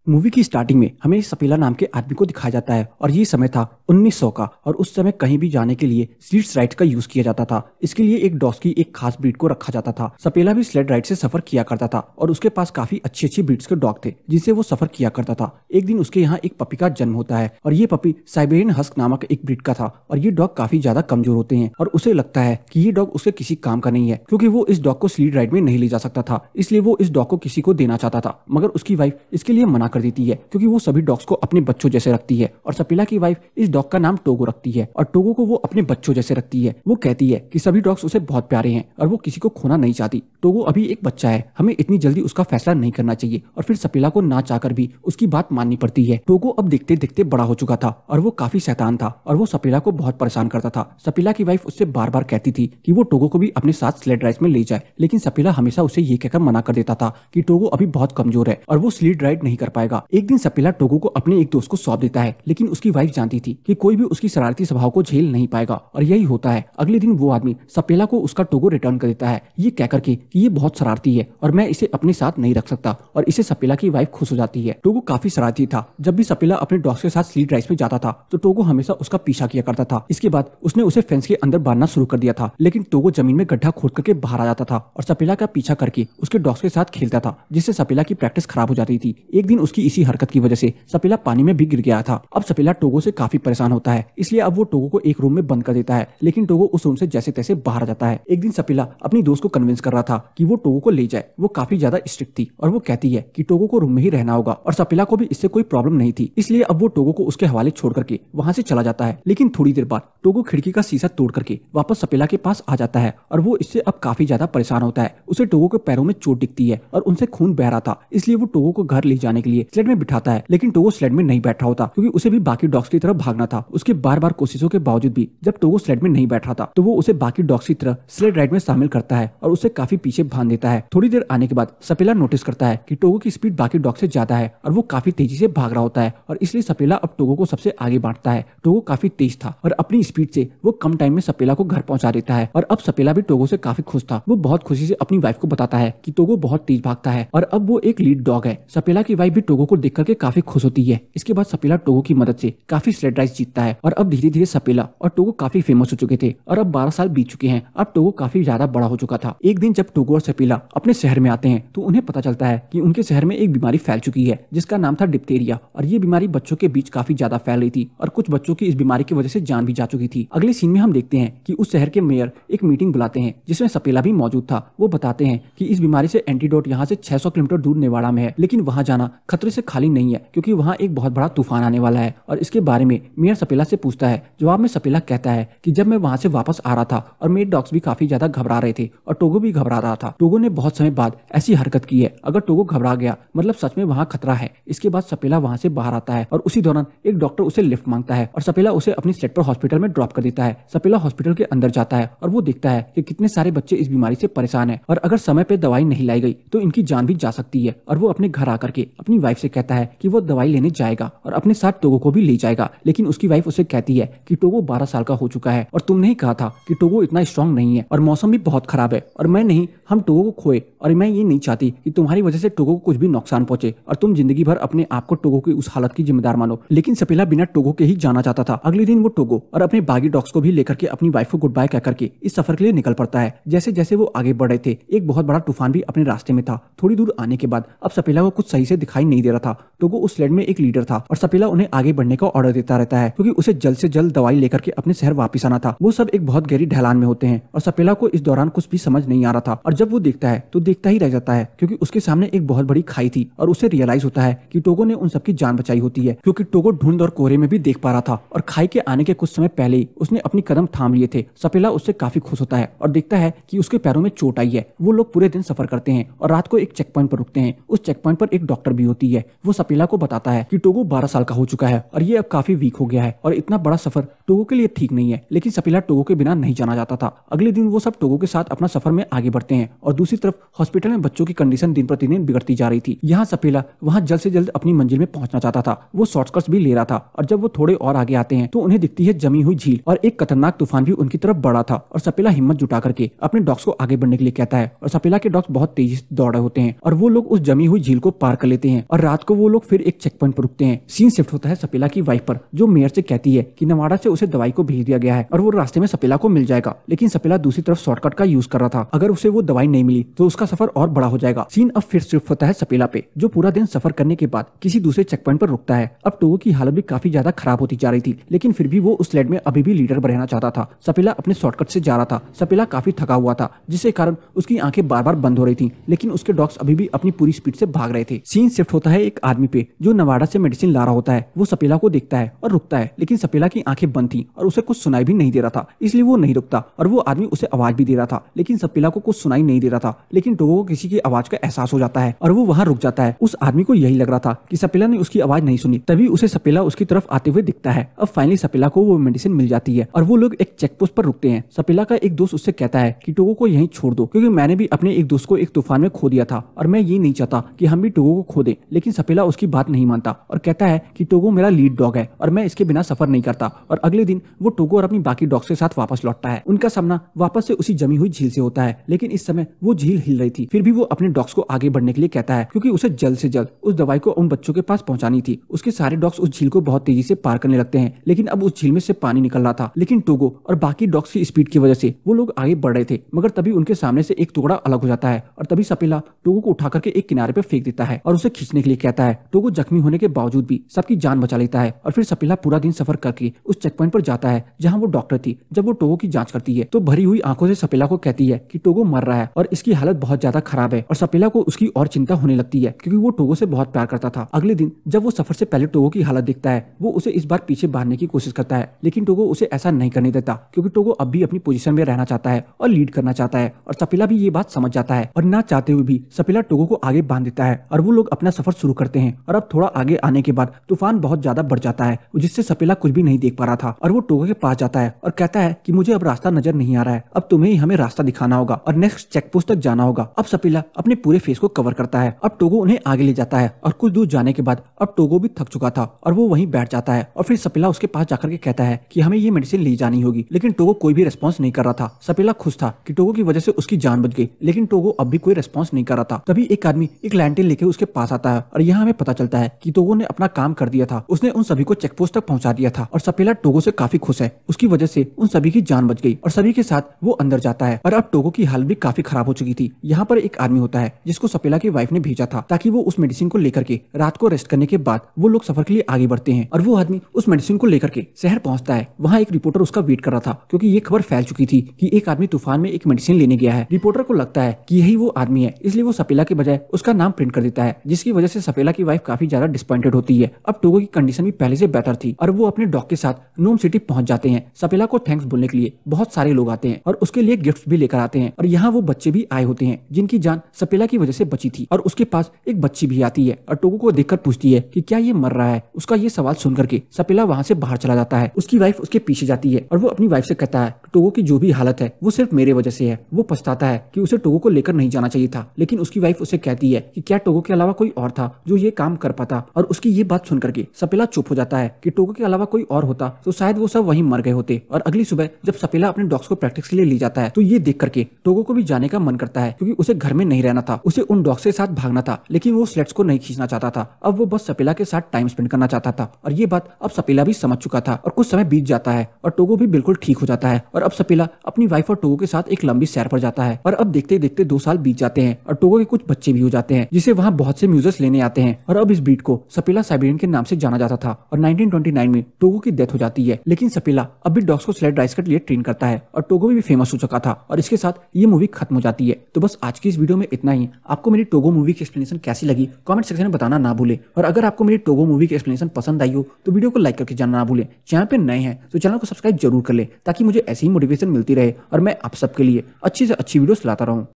Movie की starting में हमें सपेला नाम के आदमी को दिखाया जाता है और ये समय था 1900 का और उस समय कहीं भी जाने के लिए स्लेड राइड का यूज किया जाता था। इसके लिए एक डॉग्स की एक खास ब्रीड को रखा जाता था। सपेला भी स्लेड राइड से सफर किया करता था और उसके पास काफी अच्छी ब्रीड्स के डॉग थे जिनसे वो सफर किया करता था। एक दिन उसके यहाँ एक पपी का जन्म होता है और ये पपी साइबेरियन हस्क नामक एक ब्रीड का था और ये डॉग काफी ज्यादा कमजोर होते हैं और उसे लगता है कि ये डॉग उसके किसी काम का नहीं है क्योंकि वो इस डॉग को स्लेड राइड में नहीं ले जा सकता था। इसलिए वो इस डॉग को किसी को देना चाहता था, मगर उसकी वाइफ इसके लिए मना कर देती है क्योंकि वो सभी डॉग्स को अपने बच्चों जैसे रखती है और सपेला की वाइफ इस डॉग का नाम टोगो रखती है और टोगो को वो अपने बच्चों जैसे रखती है। वो कहती है कि सभी डॉग्स उसे बहुत प्यारे हैं और वो किसी को खोना नहीं चाहती। टोगो अभी एक बच्चा है, हमें इतनी जल्दी उसका फैसला नहीं करना चाहिए और फिर सपेला को ना चाहकर भी उसकी बात माननी पड़ती है। टोगो अब देखते देखते बड़ा हो चुका था और वो काफी शैतान था और वो सपेला को बहुत परेशान करता था। सपेला की वाइफ उससे बार बार कहती थी कि वो टोगो को भी अपने साथ स्लेड राइड में ले जाए, लेकिन सपेला हमेशा उसे ये कहकर मना कर देता था कि टोगो अभी बहुत कमजोर है और वो स्लेड राइड नहीं कर पाएगा। एक दिन सपेला टोगो को अपने एक दोस्त को सौंप देता है, लेकिन उसकी वाइफ जानती थी कि कोई भी उसकी शरारती स्वभाव को झेल नहीं पाएगा और यही होता है। अगले दिन वो आदमी सपेला को उसका टोगो रिटर्न कर देता है, ये कहकर के कि ये बहुत शरारती है और मैं इसे अपने साथ नहीं रख सकता, और इसे सपेला की वाइफ खुश हो जाती है। टोगो काफी शरारती था। जब भी सपेला अपने डॉग्स के साथ स्लेड राइड में जाता था तो टोगो हमेशा उसका पीछा किया करता था। इसके बाद उसने उसे फेंस के अंदर बांधना शुरू कर दिया था, लेकिन टोगो जमीन में गड्ढा खोद करके बाहर आ जाता था और सपेला का पीछा करके उसके डॉग्स के साथ खेलता था, जिससे सपेला की प्रैक्टिस खराब हो जाती थी। एक दिन उसकी इसी हरकत की वजह से सपेला पानी में भी गिर गया था। अब सपेला टोगो से काफी परेशान होता है, इसलिए अब वो टोगो को एक रूम में बंद कर देता है, लेकिन टोगो उस रूम से जैसे तैसे बाहर आ जाता है। एक दिन सपेला अपनी दोस्त को कन्विंस कर रहा था कि वो टोगो को ले जाए। वो काफी ज्यादा स्ट्रिक्ट थी और वो कहती है कि टोगो को रूम में ही रहना होगा और सपेला को भी इससे कोई प्रॉब्लम नहीं थी, इसलिए अब वो टोगो को उसके हवाले छोड़ करके वहां से चला जाता है। लेकिन थोड़ी देर बाद टोगो खिड़की का शीशा तोड़ करके वापस सपेला के पास आ जाता है और वो इससे अब काफी ज्यादा परेशान होता है। उसे टोगो के पैरों में चोट दिखती है और उनसे खून बह रहा था, इसलिए वो टोगो को घर ले जाने के लिए स्लेड में बिठाता है, लेकिन टोगो स्लेड में नहीं बैठ रहा होता क्योंकि उसे भी बाकी डॉग्स की तरफ भागना था। उसके बार बार कोशिशों के बावजूद भी जब टोगो स्लेड में नहीं बैठ रहा था तो वो उसे बाकी डॉग्स की तरह स्लेड राइड में शामिल करता है और उसे काफी पीछे बांध देता है। थोड़ी देर आने के बाद सपेला नोटिस करता है कि टोगो की स्पीड बाकी डॉग से ज्यादा है और वो काफी तेजी से भाग रहा होता है और इसलिए सपेला अब टोगो को सबसे आगे बांटता है। टोगो काफी तेज था और अपनी स्पीड से वो कम टाइम में सपेला को घर पहुंचा देता है और अब सपेला भी टोगो से काफी खुश था। वो बहुत खुशी से अपनी वाइफ को बताता है कि टोगो बहुत तेज भागता है और अब वो एक लीड डॉग है। सपेला की वाइफ भी टोगो को देख करके काफी खुश होती है। इसके बाद सपेला टोगो की मदद से काफी स्लेड राइड जीतता है और अब धीरे धीरे सपेला और टोगो काफी फेमस हो चुके थे और अब 12 साल बीत चुके हैं। अब टोगो काफी ज्यादा बड़ा हो चुका था। एक दिन जब टोगो और सपेला अपने शहर में आते हैं तो उन्हें पता चलता है कि उनके शहर में एक बीमारी फैल चुकी है जिसका नाम था डिप्थेरिया, और ये बीमारी बच्चों के बीच काफी ज्यादा फैल रही थी और कुछ बच्चों की इस बीमारी की वजह से जान भी जा चुकी थी। अगले सीन में हम देखते हैं कि उस शहर के मेयर एक मीटिंग बुलाते हैं जिसमें सपेला भी मौजूद था। वो बताते हैं कि इस बीमारी से एंटीडोट यहाँ से 600 किलोमीटर दूर नेवाड़ा में है, लेकिन वहाँ जाना खतरे से खाली नहीं है क्योंकि वहाँ एक बहुत बड़ा तूफान आने वाला है और इसके बारे में मेयर सपेला से पूछता है। जवाब में सपेला कहता है कि जब मैं वहाँ से वापस आ रहा था और मेरे डॉग्स भी काफी ज्यादा घबरा रहे थे और टोगो भी घबरा रहा था। टोगो ने बहुत समय बाद ऐसी हरकत की है, अगर टोगो घबरा गया मतलब सच में वहाँ खतरा है। इसके बाद सपेला वहाँ से बाहर आता है और उसी दौरान एक डॉक्टर उसे लिफ्ट मांगता है और सपेला उसे अपनी स्लेड पर हॉस्पिटल में ड्रॉप कर देता है। सपेला हॉस्पिटल के अंदर जाता है और वो देखता है कि कितने सारे बच्चे इस बीमारी से परेशान है और अगर समय पे दवाई नहीं लाई गई तो इनकी जान भी जा सकती है। और वो अपने घर आकर के अपनी वाइफ से कहता है कि वो दवाई लेने जाएगा और अपने साथ टोगो को भी ले जाएगा, लेकिन उसकी वाइफ उसे कहती है कि टोगो 12 साल का हो चुका है और तुमने ही कहा था कि टोगो इतना स्ट्रांग नहीं है और मौसम भी बहुत खराब है और मैं नहीं, हम टोगो को खोए और मैं ये नहीं चाहती कि तुम्हारी वजह से टोगो को कुछ भी नुकसान पहुंचे और तुम जिंदगी भर अपने आप को टोगो की उस हालत की जिम्मेदार मानो। लेकिन सपेला बिना टोगो के ही जाना चाहता था। अगले दिन वो टोगो और अपने बागी डॉग्स को भी लेकर के अपनी वाइफ को गुड बाय कह करके इस सफर के लिए निकल पड़ता है। जैसे जैसे वो आगे बढ़ रहे थे एक बहुत बड़ा तूफान भी अपने रास्ते में था। थोड़ी दूर आने के बाद अब सपेला को कुछ सही से दिखाई नहीं दे रहा था। टोगो उस स्लेड में एक लीडर था और सपेला उन्हें आगे बढ़ने का ऑर्डर देता रहता है क्योंकि उसे जल्द से जल्द दवाई लेकर के अपने शहर वापस आना था। वो सब एक बहुत गहरी ढलान में होते हैं और सपेला को इस दौरान कुछ भी समझ नहीं आ रहा था और जब वो देखता है तो देखता ही रह जाता है क्योंकि उसके सामने एक बहुत बड़ी खाई थी और उसे रियलाइज होता है कि टोगो ने उन सबकी जान बचाई होती है क्योंकि टोगो धुंध और कोहरे में भी देख पा रहा था और खाई के आने के कुछ समय पहले ही उसने अपनी कदम थाम लिए थे। सपेला उससे काफी खुश होता है और देखता है कि उसके पैरों में चोट आई है। वो लोग पूरे दिन सफर करते हैं और रात को एक चेक पॉइंट पर रुकते हैं। उस चेक पॉइंट पर एक डॉक्टर भी होती है। वो सपेला को बताता है कि टोगो 12 साल का हो चुका है और ये अब काफी वीक हो गया है और इतना बड़ा सफर टोगो के लिए ठीक नहीं है, लेकिन सपेला टोगो के बिना नहीं जाना चाहता था। अगले दिन वो सब टोगो के साथ अपना सफर में आगे बढ़ते हैं और दूसरी तरफ हॉस्पिटल में बच्चों की कंडीशन दिन प्रतिदिन बिगड़ती जा रही थी। यहाँ सपेला वहाँ जल्द से जल्द अपनी मंजिल में पहुंचना चाहता था। वो शॉर्टकट्स भी ले रहा था और जब वो थोड़े और आगे आते हैं तो उन्हें दिखती है जमी हुई झील और एक खतरनाक तूफान भी उनकी तरफ बढ़ा था और सपेला हिम्मत जुटा करके अपने डॉग्स को आगे बढ़ने के लिए कहता है और सपेला के डॉग्स बहुत तेजी से दौड़ रहे होते हैं और वो लोग उस जमी हुई झील को पार कर लेते हैं और और रात को वो लोग फिर एक चेक पॉइंट पर रुकते हैं। सीन शिफ्ट होता है सपेला की वाइफ पर, जो मेयर से कहती है कि नवाड़ा से उसे दवाई को भेज दिया गया है और वो रास्ते में सपेला को मिल जाएगा। लेकिन सपेला दूसरी तरफ शॉर्टकट का यूज कर रहा था, अगर उसे वो दवाई नहीं मिली तो उसका सफर और बड़ा हो जाएगा। सीन अब फिर शिफ्ट होता है सपेला पे, जो पूरा दिन सफर करने के बाद किसी दूसरे चेक पॉइंट पर रुकता है। अब टोगो की हालत भी काफी ज्यादा खराब होती जा रही थी, लेकिन फिर भी वो उस स्लेड में अभी भी लीडर रहना चाहता था। सपेला अपने शॉर्टकट से जा रहा था। सपेला काफी थका हुआ था, जिसके कारण उसकी आंखें बार बार बंद हो रही थी, लेकिन उसके डॉग्स अभी भी अपनी पूरी स्पीड से भाग रहे थे। सीन शिफ्ट होता है एक आदमी पे, जो नवाड़ा से मेडिसिन ला रहा होता है। वो सपेला को देखता है और रुकता है, लेकिन सपेला की आंखें बंद थी और उसे कुछ सुनाई भी नहीं दे रहा था, इसलिए वो नहीं रुकता। और वो आदमी उसे आवाज भी दे रहा था, लेकिन सपेला को कुछ सुनाई नहीं दे रहा था। लेकिन टोगो को किसी की आवाज का एहसास हो जाता है और वो वहां रुक जाता है। उस आदमी को यही लग रहा था कि सपेला ने उसकी आवाज नहीं सुनी, तभी उसे सपेला उसकी तरफ आते हुए दिखता है। अब फाइनली सपेला को वो मेडिसिन मिल जाती है और वो लोग एक चेक पोस्ट पर रुकते हैं। सपेला का एक दोस्त उससे कहता है कि टोगो को यहीं छोड़ दो, क्योंकि मैंने भी अपने एक दोस्त को एक तूफान में खो दिया था और मैं ये नहीं चाहता कि हम भी टोगो को खो दें। लेकिन सपेला उसकी बात नहीं मानता और कहता है कि टोगो मेरा लीड डॉग है और मैं इसके बिना सफर नहीं करता। और अगले दिन वो टोगो और अपनी बाकी डॉग्स के साथ वापस लौटता है। उनका सामना वापस से उसी जमी हुई झील से होता है, लेकिन इस समय वो झील हिल रही थी। फिर भी वो अपने डॉग्स को आगे बढ़ने के लिए कहता है, क्योंकि उसे जल्द से जल्द उस दवाई को उन बच्चों के पास पहुंचानी थी। उसके सारे डॉग्स उस झील को बहुत तेजी से पार करने लगते हैं, लेकिन अब उस झील में से पानी निकल रहा था। लेकिन टोगो और बाकी डॉग्स की स्पीड की वजह से वो लोग आगे बढ़ रहे थे, मगर तभी उनके सामने से एक टुकड़ा अलग हो जाता है और तभी सपेला टोगो को उठा करके एक किनारे पे फेंक देता है और उसे खींचने के लिए कहता है। टोगो जख्मी होने के बावजूद भी सबकी जान बचा लेता है और फिर सपेला पूरा दिन सफर करके उस चेक पॉइंट पर जाता है जहाँ वो डॉक्टर थी। जब वो टोगो की जांच करती है तो भरी हुई आंखों से सपेला को कहती है कि टोगो मर रहा है और इसकी हालत बहुत ज्यादा खराब है। और सपेला को उसकी और चिंता होने लगती है, क्योंकि वो टोगो से बहुत प्यार करता था। अगले दिन जब वो सफर से पहले टोगो की हालत देखता है, वो उसे इस बार पीछे बांधने की कोशिश करता है, लेकिन टोगो उसे ऐसा नहीं करने देता, क्योंकि टोगो अब भी अपनी पोजीशन में रहना चाहता है और लीड करना चाहता है। और सपेला भी ये बात समझ जाता है और ना चाहते हुए भी सपेला टोगो को आगे बांध देता है और वो लोग अपना सफर शुरू करते हैं। और अब थोड़ा आगे आने के बाद तूफान बहुत ज्यादा बढ़ जाता है, जिससे सपेला कुछ भी नहीं देख पा रहा था। और वो टोगो के पास जाता है और कहता है कि मुझे अब रास्ता नजर नहीं आ रहा है, अब तुम्हें ही हमें रास्ता दिखाना होगा और नेक्स्ट चेक पोस्ट तक जाना होगा। अब सपेला अपने पूरे फेस को कवर करता है। अब टोगो उन्हें आगे ले जाता है और कुछ दूर जाने के बाद अब टोगो भी थक चुका था और वो वहीं बैठ जाता है। और फिर सपेला उसके पास जाकर के कहता है कि हमें ये मेडिसिन ले जानी होगी, लेकिन टोगो कोई भी रिस्पॉन्स नहीं कर रहा था। सपेला खुश था कि टोगो की वजह से उसकी जान बच गई, लेकिन टोगो अब भी कोई रिस्पॉन्स नहीं कर रहा था। तभी एक आदमी एक लैंटेन लेकर उसके पास आता है और यहाँ हमें पता चलता है कि टोगो ने अपना काम कर दिया था। उसने उन सभी को चेक पोस्ट तक पहुंचा दिया था और सपेला टोगो से काफी खुश है। उसकी वजह से उन सभी की जान बच गई और सभी के साथ वो अंदर जाता है। और अब टोगो की हालत भी काफी खराब हो चुकी थी। यहाँ पर एक आदमी होता है जिसको सपेला की वाइफ ने भेजा था, ताकि वो उस मेडिसिन को लेकर के रात को रेस्ट करने के बाद वो लोग सफर के लिए आगे बढ़ते हैं। और वो आदमी उस मेडिसिन को लेकर के शहर पहुंचता है। वहाँ एक रिपोर्टर उसका वेट कर रहा था, क्योंकि ये खबर फैल चुकी थी कि एक आदमी तूफान में एक मेडिसिन लेने गया है। रिपोर्टर को लगता है कि यही वो आदमी है, इसलिए वो सपेला के बजाय उसका नाम प्रिंट कर देता है, जिसकी वजह से सपेला की वाइफ काफी ज्यादा डिसअपॉइंटेड होती है। अब टोगो की कंडीशन भी पहले से बेहतर थी और वो अपने डॉग के साथ नोम सिटी पहुंच जाते हैं। सपेला को थैंक्स बोलने के लिए बहुत सारे लोग आते हैं और उसके लिए गिफ्ट्स भी लेकर आते हैं। और यहाँ वो बच्चे भी आए होते हैं जिनकी जान सपेला की वजह से बची थी। और उसके पास एक बच्ची भी आती है और टोगो को देखकर पूछती है कि क्या ये मर रहा है। उसका ये सवाल सुन करके सपेला वहाँ से बाहर चला जाता है। उसकी वाइफ उसके पीछे जाती है और वो अपनी वाइफ से कहता है कि टोगो की जो भी हालत है वो सिर्फ मेरे वजह से है। वो पछताता है कि उसे टोगो को लेकर नहीं जाना चाहिए था, लेकिन उसकी वाइफ उसे कहती है कि क्या टोगो के अलावा कोई और था जो ये काम कर पाता। और उसकी ये बात सुन करके सपेला चुप हो जाता है कि टोगो के अलावा कोई और होता तो शायद वो सब वहीं मर गए होते। और अगली सुबह जब सपेला अपने डॉग्स को प्रैक्टिस के लिए ले जाता है तो ये देख करके टोगो को भी जाने का मन करता है, क्योंकि उसे घर में नहीं रहना था, उसे उन डॉग्स के साथ भागना था, लेकिन वो स्लेट्स को नहीं खींचना चाहता था। अब वो बस सपेला के साथ टाइम स्पेंड करना चाहता था। और ये बात अब सपेला भी समझ चुका था। और कुछ समय बीत जाता है और टोगो भी बिल्कुल ठीक हो जाता है। और अब सपेला अपनी वाइफ और टोगो के साथ एक लंबी सैर पर जाता है। और अब देखते देखते 2 साल बीत जाते हैं और टोगो के कुछ बच्चे भी हो जाते हैं, जिसे वहाँ बहुत से म्यूजर्स लेने आते हैं। और अब इस ब्रीड को सपेला साइबेरियन के नाम से जाना जाता था। और 1929 में टोगो की डेथ हो जाती है, लेकिन सपेला अब भी डॉग्स को स्लेड राइस के लिए ट्रेन करता है और टोगो भी फेमस हो चुका था। और इसके साथ ये मूवी खत्म हो जाती है। तो बस आज की इस वीडियो में इतना ही। आपको मेरी टोगो मूवी की एक्सप्लेनेशन कैसी लगी कमेंट सेक्शन में बताना ना भूले। और अगर आपको मेरी टोगो मूवी की एक्सप्लेनेशन पसंद आई हो तो वीडियो को लाइक करके जानना ना भूले। चैनल पे नए हैं तो चैनल को सब्सक्राइब जरूर कर ले, ताकि मुझे ऐसी ही मोटिवेशन मिलती रहे और मैं आप सबके लिए अच्छी से अच्छी वीडियोस लाता रहूं।